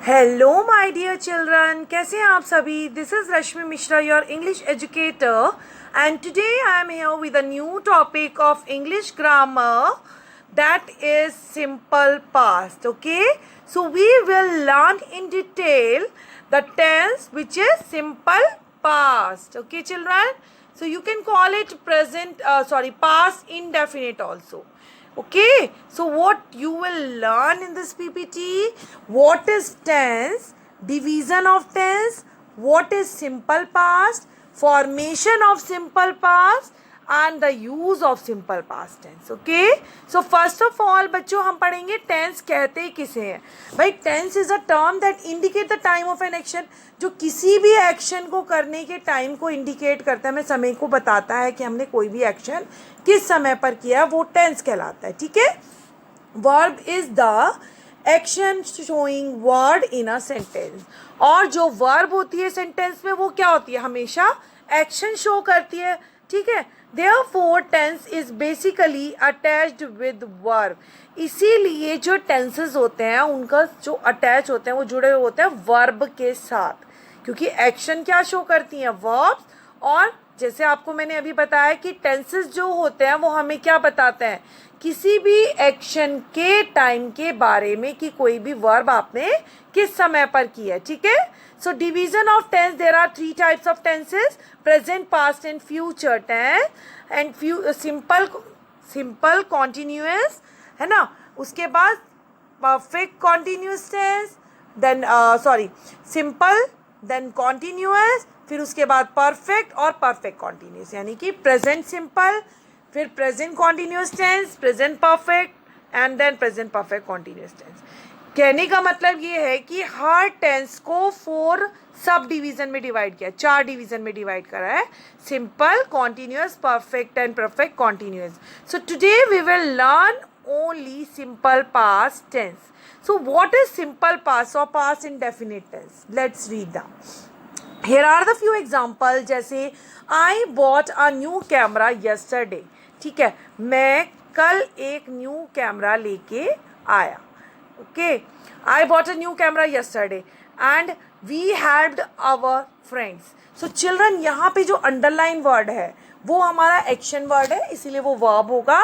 Hello my dear children, कैसे हैं आप सभी। This is Rashmi Mishra, your English educator, and today I am here with a new topic of English grammar, that is simple past. Okay, so we will learn in detail the tense which is simple past. Okay children, so you can call it past indefinite also. Okay, so what you will learn in this PPT, what is tense, division of tense, what is simple past, formation of simple past and the use of simple past tense. Okay, so first of all बच्चों हम पढ़ेंगे tense कहते किसे हैं। भाई tense is a term that indicate the time of an action, जो किसी भी एक्शन को करने के टाइम को इंडिकेट करता है, हमें समय को बताता है कि हमने कोई भी एक्शन किस समय पर किया है, वो टेंस कहलाता है। ठीक है, verb is the action showing word in a sentence, और जो वर्ब होती है सेंटेंस में वो क्या होती है, हमेशा एक्शन शो करती है। ठीक है, therefore tense is basically attached with verb, इसीलिए जो टेंसेस होते हैं उनका जो अटैच होते हैं वो जुड़े हुए होते हैं वर्ब के साथ, क्योंकि एक्शन क्या शो करती हैं, वर्ब्स। और जैसे आपको मैंने अभी बताया कि टेंसेस जो होते हैं वो हमें क्या बताते हैं, किसी भी एक्शन के टाइम के बारे में कि कोई भी वर्ब आपने किस समय पर की है। ठीक है, so division of tense, there are 3 types of tenses, present, past and future tense, and simple continuous है ना, उसके बाद perfect continuous tense, then simple, then continuous, फिर उसके बाद परफेक्ट और परफेक्ट कॉन्टिन्यूअस, यानी कि प्रेजेंट सिंपल, फिर present continuous tense, present perfect and then present perfect continuous tense. कहने का मतलब ये है कि हर टेंस को 4 सब डिवीजन में डिवाइड किया, 4 डिवीजन में डिवाइड करा है, simple, continuous, perfect and perfect continuous. So today we will learn only simple past tense. So what is simple past or past indefinite tense? Let's read them. Here are the few examples. जैसे I bought a new camera yesterday. ठीक है, मैं कल एक new camera लेके आया। Okay, I bought a new camera yesterday and we helped our friends. So children, यहाँ पे जो अंडरलाइन वर्ड है वो हमारा एक्शन वर्ड है, इसीलिए वो वर्ब होगा।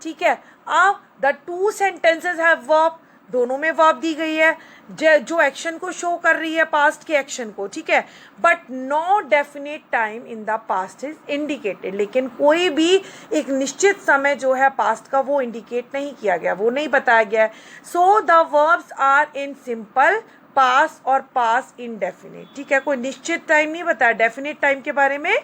ठीक है, अब the 2 sentences have verb, दोनों में वर्ब दी गई है जो एक्शन को शो कर रही है, पास्ट के एक्शन को। ठीक है, but no definite time in the past is indicated, लेकिन कोई भी एक निश्चित समय जो है पास्ट का वो इंडिकेट नहीं किया गया, वो नहीं बताया गया है। So the verbs are in simple past और पास्ट इंडेफिनिट। ठीक है, कोई निश्चित टाइम नहीं बताया, डेफिनेट टाइम के बारे में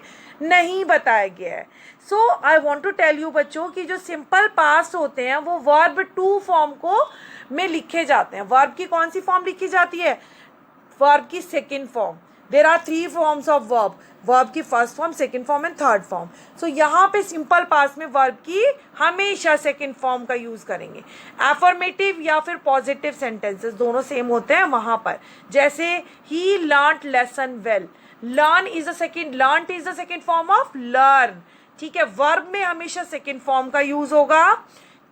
नहीं बताया गया है। So I want to tell you बच्चों कि जो सिंपल पास्ट होते हैं वो वर्ब 2 फॉर्म को में लिखे जाते हैं। वर्ब की कौन सी फॉर्म लिखी जाती है, वर्ब की second form. There are 3 forms of verb, verb की first form, second form and third form. So यहाँ पे सिंपल पास्ट में वर्ब की हमेशा सेकेंड फॉर्म का यूज करेंगे। एफर्मेटिव या फिर पॉजिटिव सेंटेंसेस दोनों सेम होते हैं वहां पर, जैसे ही learned lesson well, learn is the second form of learn. ठीक है, वर्ब में हमेशा सेकेंड फॉर्म का यूज होगा।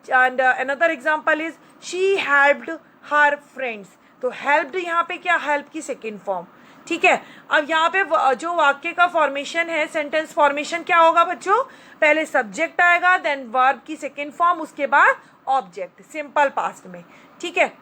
And another example is she helped her friends, तो हेल्प्ड यहाँ पे क्या, हेल्प की सेकेंड फॉर्म। ठीक है, अब यहाँ पे जो वाक्य का फॉर्मेशन है, सेंटेंस फॉर्मेशन क्या होगा बच्चों, पहले सब्जेक्ट आएगा, देन वर्ब की सेकेंड फॉर्म, उसके बाद ऑब्जेक्ट, सिंपल पास्ट में। ठीक है,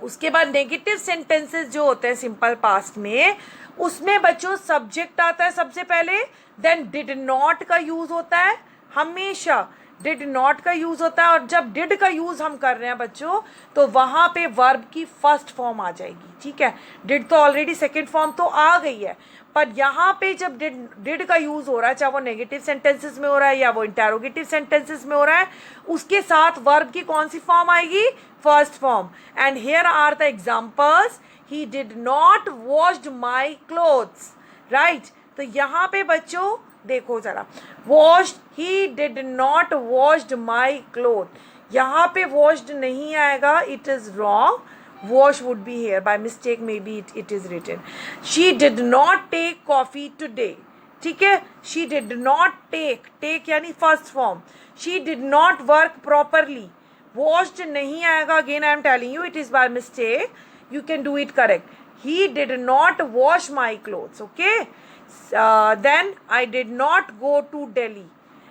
उसके बाद नेगेटिव सेंटेंसेस जो होते हैं सिंपल पास्ट में, उसमें बच्चों सब्जेक्ट आता है सबसे पहले, देन डिड नॉट का यूज होता है, हमेशा डिड नॉट का यूज होता है। और जब डिड का यूज हम कर रहे हैं बच्चों तो वहां पे वर्ब की फर्स्ट फॉर्म आ जाएगी। ठीक है, डिड तो ऑलरेडी सेकेंड फॉर्म तो आ गई है, पर यहाँ पे जब डिड का यूज हो रहा है, चाहे वो नेगेटिव सेंटेंसेस में हो रहा है या वो इंटेरोगेटिव सेंटेंसेस में हो रहा है, उसके साथ वर्ब की कौन सी फॉर्म आएगी, first form. And here are the examples, he did not washed my clothes, right. तो यहाँ पे बच्चों देखो जरा, washed, he did not washed my cloth, यहाँ पे वॉश्ड नहीं आएगा, it is wrong, wash would be here, by mistake maybe it is written. She did not take coffee today. ठीक है, she did not take यानी first form. She did not work properly. Washed नहीं आएगा, again I am telling you it is by mistake. you can do it correct. He did not wash my clothes. Okay. Then I did not go to Delhi,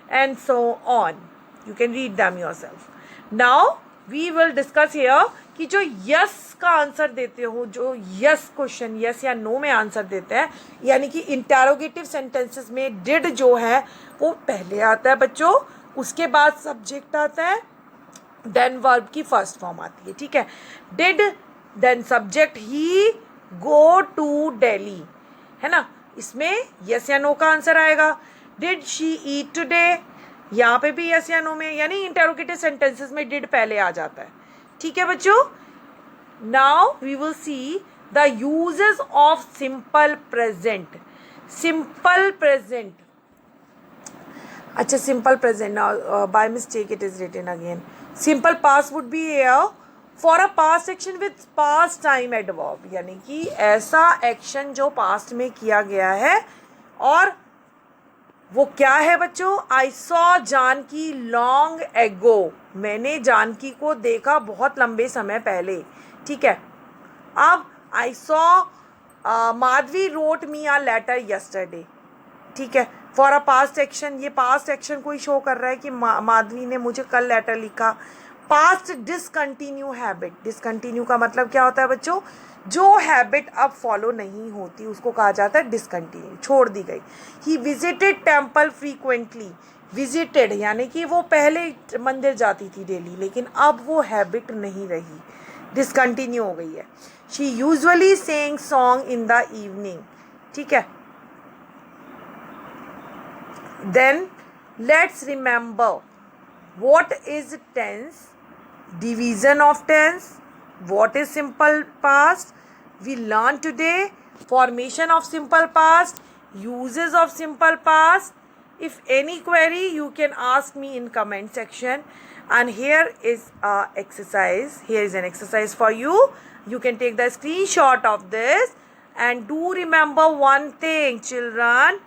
and so on. You can read them yourself. Now we will discuss here कि जो yes का answer देते हो, जो yes question yes या no में answer देते हैं, यानी कि इंटेरोगेटिव सेंटेंसेस में डिड जो है वो पहले आता है बच्चों, उसके बाद सब्जेक्ट आता है, देन वर्ब की फर्स्ट फॉर्म आती है. ठीक है. Did then subject he go to Delhi, है ना. इसमें यस या नो का आंसर आएगा. डिड शी ईट टुडे, यहाँ पे भी यस या नो में, यानी इंटेरोगेटिव सेंटेंसेस में डिड पहले आ जाता है. ठीक है बच्चों. Now we will see the usages of simple present. Simple present. अच्छा, simple present. Now by mistake it is written again. Simple past would be here for a past action with past time adverb, यानी कि ऐसा action जो past में किया गया है, और वो क्या है बच्चों. I saw Janaki long ago, मैंने जानकी को देखा बहुत लंबे समय पहले. ठीक है. अब I saw Madhavi wrote me a letter yesterday. ठीक है. फॉर अ पास्ट एक्शन, ये पास्ट एक्शन को ही शो कर रहा है कि माधवी ने मुझे कल लेटर लिखा. Past discontinue habit. डिसकंटिन्यू का मतलब क्या होता है बच्चों, जो हैबिट अब फॉलो नहीं होती उसको कहा जाता है डिसकंटिन्यू, छोड़ दी गई. He visited temple frequently. Visited यानी कि वो पहले मंदिर जाती थी डेली, लेकिन अब वो हैबिट नहीं रही, डिसकंटिन्यू हो गई है. She usually sings song in the evening. ठीक है. Then let's remember what is tense, division of tense, what is simple past. We learned today formation of simple past, uses of simple past. If any query you can ask me in comment section. And here is exercise. Here is an exercise for you. You can take the screenshot of this, and do remember one thing children,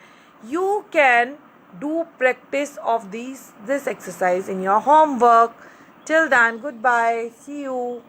you can do practice of this exercise in your homework. Till then, goodbye. See you.